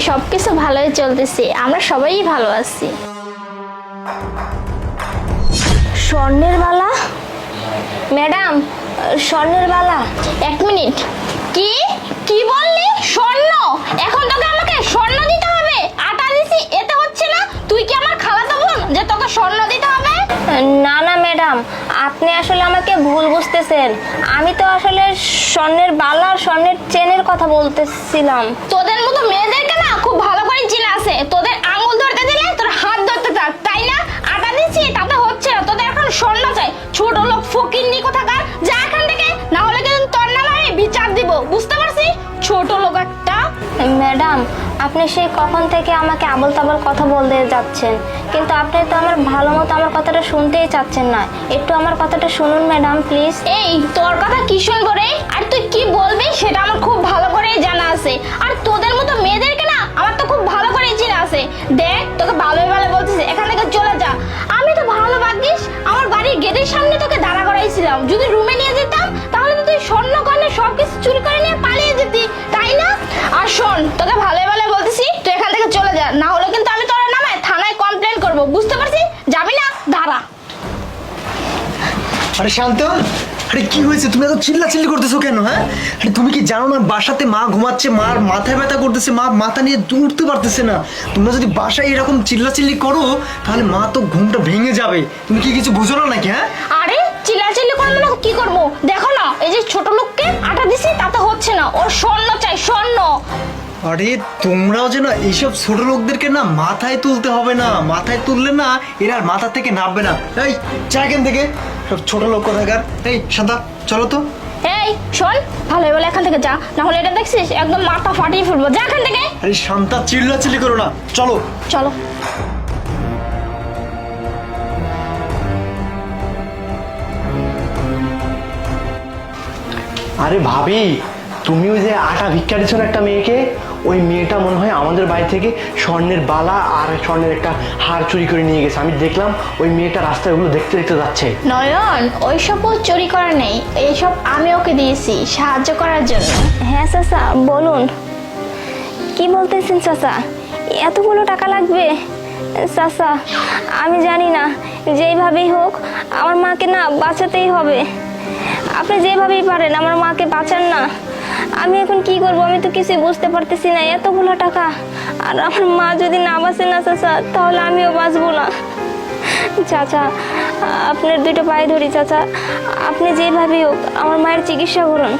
সবকিছু ভালোই চলতেছে, আমরা সবাই ভালো আছি। স্বর্ণের বালা? ম্যাডাম, স্বর্ণের বালা। এক মিনিট, কি কি বললি? স্বর্ণ? এখন তোকে আমাকে স্বর্ণ দিতে হবে? আটা দিছি এতে হচ্ছে না? তুই কি আমার খালাতো বোন যে তোকে স্বর্ণ দিতে হবে? না না ম্যাডাম, আপনি আসলে আমাকে ভুল বুঝতেছেন। আমি তো আসলে স্বর্ণের বালা আর স্বর্ণের চেনের কথা বলতেছিলাম। তোদের মতো মেয়েদেরকে না খুব ভালো করে চেনা আছে। তোদের আঙুল ধরতে দিলে তোর হাত ধরতে থাক, তাই না? আটা দিছি তাতে হচ্ছে না, তোদের এখন স্বর্ণ চাই। ছোট লোক ফকিন্নি কোথাকার, যা এখান থেকে, না হলে কিন্তু তোর নামে আমি বিচার দিব, বুঝতে পারছিস? ছোট লোক একটা। ম্যাডাম, আপনি সেই কখন থেকে আমাকে আবল তাবল কথা বলতে যাচ্ছেন, কিন্তু আপনি তো আমার ভালো মতো আমার কথাটা শুনতেই চাচ্ছেন না। একটু আমার কথাটা শুনুন ম্যাডাম প্লিজ। এই তোর কথা কি শুনবো রে? আর তুই কি বলবি সেটা আমার খুব ভালো করেই জানা আছে। আর তোদের মতো মেয়েদেরকে না আমার তো খুব ভালো করেই চেনা আছে। দেখ, তোকে ভালোই ভালো বলতেছে, এখান থেকে চলে যা। আমি তো ভালো ভাগ্যিস আমার বাড়ির গেটের সামনে তোকে দাঁড়া করাইছিলাম। যদি রুমে নিয়ে যেতাম তাহলে তো তুই স্বর্ণ গয়না সবকিছু চুরি করে নিয়ে পালিয়ে যেতি, তাই না? আর শোন, তোকে ভালোই ভালো বলতেছি, তুই এখান থেকে চলে যা, না হলে কিন্তু আমি তোর নামে থানায় কমপ্লেন করব, বুঝতে পারছিস? যাবি না? দাঁড়া। আরে শান্ত, আরে কি হয়েছে? তুমি এত চিল্লাচিল্লি করতেছো কেন? হ্যাঁ, আরে তুমি কি জানো না বাসাতে মা ঘুমাচ্ছে, মার মাথায় ব্যথা করতেছে, মা মাথা নিয়ে উঠতে পারতেছে না। তোমরা যদি বাসায় এরকম চিল্লাচিল্লি করো তাহলে মা তো ঘুমটা ভেঙে যাবে। তুমি কি কিছু বুঝো না নাকি? হ্যাঁ, আরে চিল্লাচিল্লি করবো না কি করবো? দেখো না, এই যে ছোট লোককে আটা দিছি তাতে হচ্ছে না, ওর স্বর্ণ চাই, স্বর্ণ। আরে তোমরাও যে না এইসব ছোট লোকদেরকে না মাথায় তুলতে হবে না, মাথায় তুললে না এরা আর মাথা থেকে নামবে না। এই চা এখান থেকে, সব ছোট লোক কোথাকার। এই শান্তা, চলো তো। এই শোন, ভালোই ভালো এখান থেকে যা, না হলে এটা দেখছিস একদম মাথা ফাটিয়ে ফেলবো। যা এখান থেকে। আরে শান্তা, চিল্লাচিল্লি করো না, চলো চলো। আরে ভাবি, তুমি ওই যে আটা ভিক্ষা দিচ্ছ না একটা মেয়েকে, ওই মেয়েটা মনে হয় আমাদের বাড়ি থেকে স্বর্ণের বালা আর স্বর্ণের একটা হার চুরি করে নিয়ে গেছে। আমি দেখলাম ওই মেয়েটা রাস্তায় ওগুলো দেখতে দেখতে যাচ্ছে। নয়ন, ওইসব ও চুরি করা নেই, এইসব আমি ওকে দিয়েছি সাহায্য করার জন্য। হ্যাঁ চাচা বলুন, কি বলতেছেন চাচা? এতগুলো টাকা লাগবে? চাচা, আমি জানি না, যেইভাবেই হোক আমার মাকে না বাঁচাতেই হবে। আপনি যেভাবেই পারেন আমার মাকে বাঁচান না। আমি এখন কি করব? আমি তো কিছুই বুঝতে পারতেছি না। এতগুলো টাকা, আর আমার মা যদি না বাঁচে না চাচা, তাহলে আমিও বাঁচবো না। চাচা, আপনার দুটো পায়ে ধরি চাচা, আপনি যেভাবেই হোক আমার মায়ের চিকিৎসা করুন।